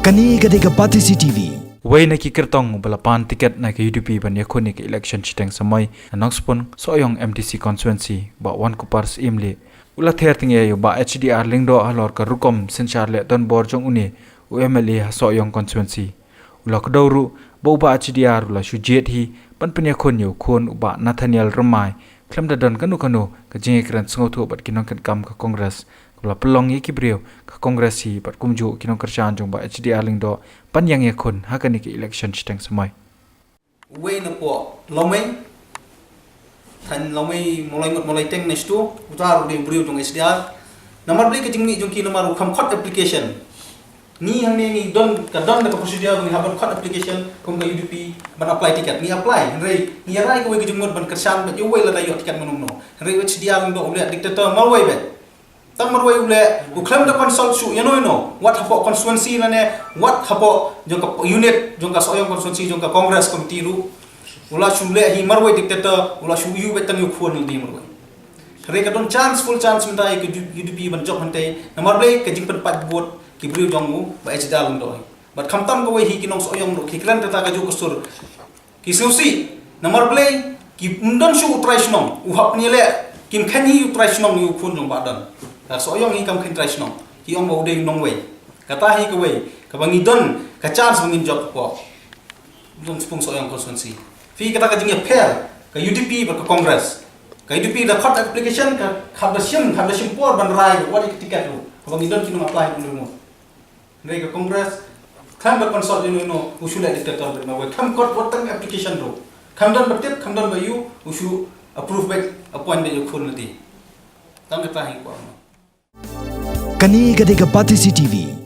Kani gadega Pati CTV. Way na kikirtong balapan tiket na ke UDP ban yakuni ke election chiteng samai announcement soyong MTC constituency ba wan kupars imli ula ther tinge yo ba HDR lingdo alor ka rukom sinchar le don borjong uni UMLA soyong constituency ula kdawru bo ba HDR ula sujet hi pan penya khon yo khon ba Nathaniel Ramai klamda don kanu ka jinge kran sngotu bat kinong kan kam ka congress ula pelong ye kibreu ka congress hi bat kumju kinong kerchan jong ba HDR lingdo pan yang ye khon hakani ke election chiteng samai way na po lomay tan lomay mulai teng next to utar de briu jong SDR namar bli ke jingni jong ki namar kham khot application ni hang ni don ka procedure ni haban khot application kom ga UDP ban apply ticket ni apply rei ni rai ko ke jingmot ban kersan ba yo way la dayo ticket manum no rei HDR ndo ule dictator malway be tamar way ule u claim the consult su you know what hapo constituency na ne what hapo jong ka unit jong ka soyong constituency jong ka congress committee ru ula su le hi marway dictator ula su yu betang yu khon ni marway re ka don full chance mentai ke UDP ban job mentai namar le ke jing pen pat vote ki briu jong mu ba HDR ndo but khamtam ko way hi kinong soyong ro ki klan ta ka ju kusur ki susi namar le ki undon su utraisnong u hap ni le kim khani utraisnong yu khon jong ba dan soyong hi kam khin traisnong ki ong mo de nong way kata hi ka way ka bangi don ka chance bangin job ko dong spung soyong constituency fi kata ka jing fair ka UDP ba ka congress ka UDP da khot application ka khab da sim por ban rai what ticket ro ka bangi don kinong apply mo re ka congress kham ba consult no usula dictator ba way kham kot wotang application ro kham don batip kham don ba you usu approve back appointment you khon nati tang ka hi ko Kani gadega Pati CTV.